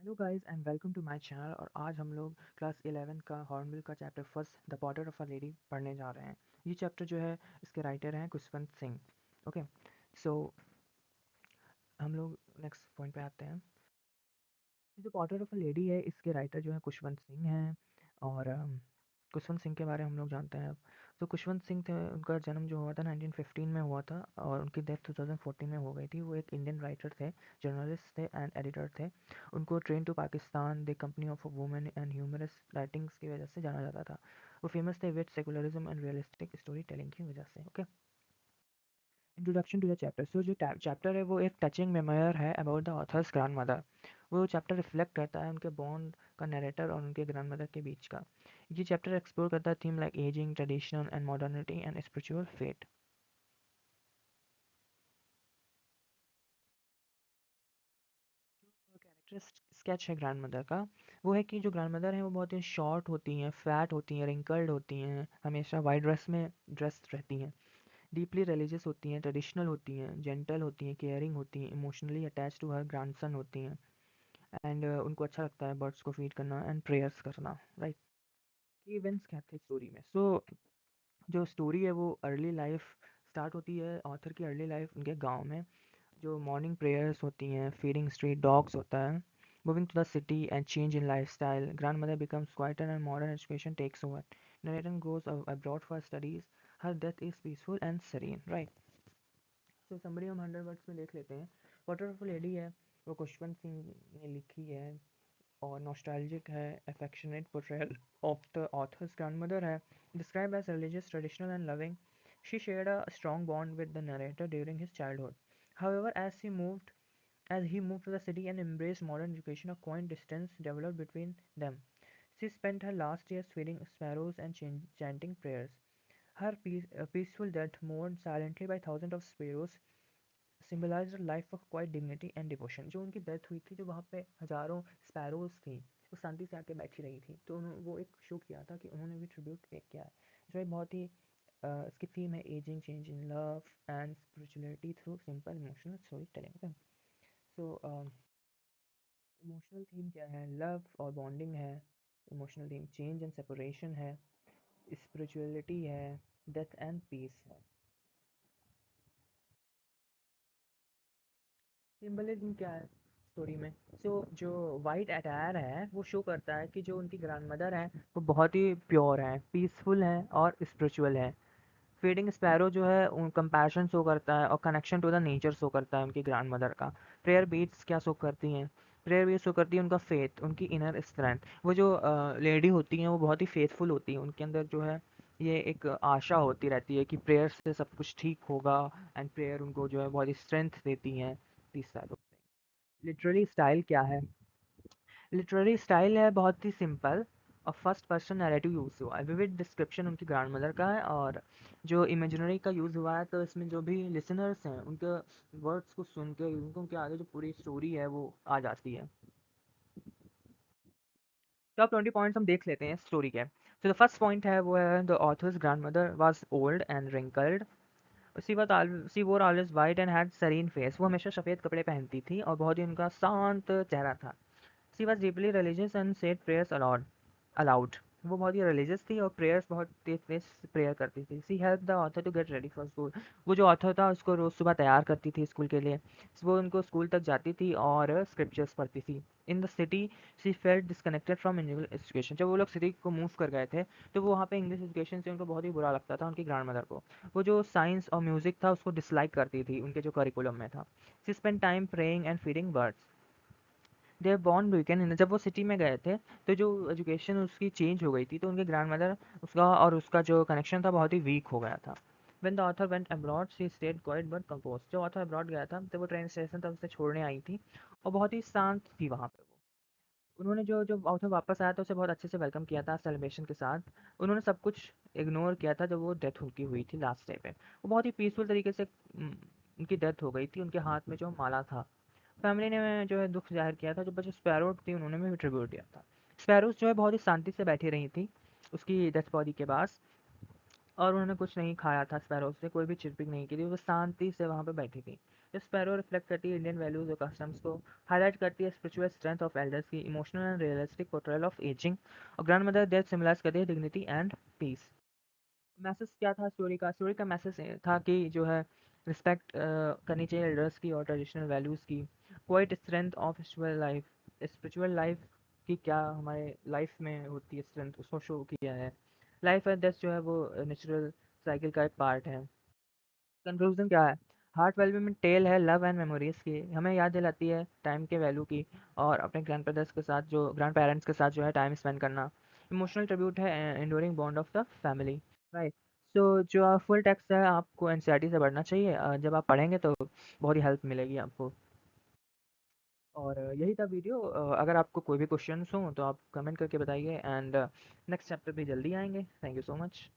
Hello guys and welcome to my channel. और आज हम लोग क्लास 11 का हॉर्नबिल का chapter first the portrait of a lady पढ़ने जा रहे हैं। ये चैप्टर जो है इसके राइटर हैं खुशवंत सिंह। ओके, सो हम लोग नेक्स्ट पॉइंट पे आते हैं। ये जो पोर्ट्रेट ऑफ अ लेडी है इसके राइटर जो है खुशवंत सिंह हैं। और खुशवंत सिंह के बारे में हम लोग जानते हैं अब। तो खुशवंत सिंह थे, उनका जन्म जो हुआ था 1915 में हुआ था और उनकी डेथ 2014 में हो गई थी। वो एक इंडियन राइटर थे, जर्नलिस्ट थे एंड एडिटर थे। उनको train to Pakistan the company of women and humorous writings की वजह से जाना जाता था। वो फेमस थे with secularism and realistic story telling की वजह से। Okay, introduction to the chapter. So जो चैप्टर है वो एक टचिंग मेमोयर है about the author's grandmother. वो चैप्टर रिफ्लेक्ट करता है उनके बॉन्ड का नरेटर और उनके ग्रैंड मदर के बीच का। ये चैप्टर एक्सप्लोर करता है theme like ageing, tradition and modernity and spiritual fate. Character sketch है ग्रैंड मदर का, वो है कि जो ग्रैंड मदर हैं वो बहुत ही शॉर्ट होती हैं, फैट होती हैं, रिंकल्ड होती हैं, हमेशा वाइट ड्रेस में ड्रेस रहती हैं, डीपली रिलीजियस होती हैं, ट्रेडिशनल होती हैं, जेंटल होती हैं, केयरिंग होती हैं, emotionally attach to her grandson होती हैं। एंड उनको अच्छा लगता है बर्ड्स को फीड करना एंड प्रेयर्स करना, राइट। इवेंट्स क्या थे स्टोरी में? जो स्टोरी है वो अर्ली लाइफ स्टार्ट होती है, ऑथर की अर्ली लाइफ उनके गांव में। जो मॉर्निंग प्रेयर्स होती हैं, फीडिंग स्ट्रीट डॉग्स होता है, moving to the city and change in lifestyle, grandmother becomes quieter and modern education takes over, narrator goes abroad for studies, her death is peaceful and serene, right. So summary हम 100 words में देख लेते हैं। Water of lady है वो खुशवंत सिंह ने लिखी है और नॉस्टैल्जिक है, affectionate portrayal of the author's grandmother है, described as religious, traditional, and loving. She shared a strong bond with the narrator during his childhood. However, as he moved to the city and embraced modern education, a quaint distance developed between them. She spent her last years feeding sparrows and chanting prayers. Her peaceful death, mourned silently by thousands of sparrows, symbolise life of quiet dignity and devotion. जो उनकी death हुई थी, जो वहाँ पे हजारों sparrows थी, वो शांति से आके बैठी रही थी, तो वो एक शो किया था कि उन्होंने भी ट्रिब्यूट किया है। इसमें बहुत ही इसकी थीम है ageing, change in love and spirituality through simple emotional story telling. Okay, so emotional theme क्या है? लव और बॉन्डिंग है। Emotional theme change and separation है। स्पिरिचुअलिटी है। डेथ एंड पीस है। सिंबलिज्म क्या है स्टोरी में? जो वाइट अटायर है वो शो करता है कि जो उनकी ग्रैंड मदर है वो बहुत ही प्योर है, पीसफुल है और स्पिरिचुअल है। फीडिंग स्पैरो जो है उन कंपैशन शो करता है और connection to the nature show करता है उनकी ग्रैंड मदर का। प्रेयर बीट्स क्या शो करती हैं? प्रेयर बीट्स शो करती है उनका फेथ, उनकी इनर स्ट्रेंथ। वो जो लेडी होती हैं वो बहुत ही फेथफुल होती हैं, उनके अंदर जो है ये एक आशा होती रहती है कि प्रेयर से सब कुछ ठीक होगा। एंड प्रेयर उनको जो है बहुत ही स्ट्रेंथ देती हैं। तीसरा लिटरेरी स्टाइल क्या है? लिटरेरी स्टाइल है बहुत ही सिंपल और फर्स्ट पर्सन नैरेटिव यूज़ हुआ है। विविड डिस्क्रिप्शन उनकी ग्रैंड मदर का है और जो इमेजिनरी का यूज़ हुआ है, तो इसमें जो भी लिसनर्स हैं उनके वर्ड्स को सुन के उनको उनके आगे जो पूरी स्टोरी है वो आ जाती है। तो आप 20 पॉइंट्स हम देख लेते हैं स्टोरी के। तो द फर्स्ट पॉइंट है वो है the author's grandmother was old and wrinkled. She wore always white and had serene face. वो हमेशा सफ़ेद कपड़े पहनती थी और बहुत ही उनका शांत चेहरा था। She was deeply religious and said prayers allowed. वो बहुत ही रिलीजियस थी और प्रेयर्स बहुत तेज तेज प्रेयर करती थी। She help the author to get ready for school. वो जो ऑथर था उसको रोज़ सुबह तैयार करती थी स्कूल के लिए। वो उनको स्कूल तक जाती थी और स्क्रिप्चर्स पढ़ती थी। In the city she felt disconnected from English education. जब वो लोग सिटी को मूव कर गए थे तो वो वहाँ पे इंग्लिश एजुकेशन से उनको बहुत ही बुरा लगता था उनकी ग्रैंड मदर को। वो जो साइंस और म्यूज़िक था उसको डिसलाइक करती थी उनके जो करिकुलम में था। She spend time praying and feeding birds. Their bond weakened. जब वो सिटी में गए थे तो जो एजुकेशन उसकी चेंज हो गई थी, तो उनके ग्रैंड मदर उसका और उसका जो कनेक्शन था बहुत ही वीक हो गया था। When the author went abroad she stayed quiet but compose. जब ऑथर अब्रॉड गया था तो वो ट्रेन स्टेशन तक उसे छोड़ने आई थी और बहुत ही शांत थी वहाँ पे वो। उन्होंने जो जो ऑथर वापस आया था उसे बहुत अच्छे से वेलकम किया था सेलिब्रेशन के साथ। उन्होंने सब कुछ इग्नोर किया था जब वो डेथ उनकी हुई थी लास्ट डे पे। वो बहुत ही पीसफुल तरीके से उनकी डेथ हो गई थी। उनके हाथ में जो माला था, फैमिली ने जो है दुख ज़ाहिर किया था। जो बच्चे स्पैरो थी उन्होंने भी ट्रिब्यूट दिया था। स्पैरोज़ जो है बहुत ही शांति से बैठी रही थी उसकी डेथ बॉडी के पास और उन्होंने कुछ नहीं खाया था। स्पैरोज़ ने कोई भी चिरपिंग नहीं की थी, वो शांति से वहाँ पे बैठी थी। स्पैरो रिफ्लेक्ट करती है इंडियन वैल्यूज़ और कस्टम्स को, हाईलाइट करती है स्पिरिचुअल स्ट्रेंथ ऑफ एल्डर्स की, emotional and realistic portrayal of ageing, और ग्रैंड मदर डेथ सिम्बलाइज करती है डिग्निटी एंड पीस। मैसेज क्या था स्टोरी का मैसेज था कि जो है रिस्पेक्ट करनी चाहिए एल्डर्स की और ट्रेडिशनल वैल्यूज़ की, quite strength of spiritual life की क्या हमारे लाइफ में होती है स्ट्रेंथ उसको शो किया है। लाइफ एंड डेथ जो है वो नेचुरल साइकिल का एक पार्ट है। कंक्लूजन क्या है? हार्ट वेलबींग में टेल है लव एंड मेमोरीज की, हमें याद दिलाती है टाइम के वैल्यू की और अपने ग्रैंड पेरेंट्स के साथ जो है टाइम स्पेंड करना। इमोशनल ट्रिब्यूट है enduring bond of the family. Right. So जो फुल टेक्स्ट है आपको एनसीईआरटी से पढ़ना चाहिए, जब आप पढ़ेंगे तो बहुत ही हेल्प मिलेगी आपको। और यही था वीडियो। अगर आपको कोई भी क्वेश्चंस हो तो आप कमेंट करके बताइए, एंड नेक्स्ट चैप्टर भी जल्दी आएंगे। Thank you so much.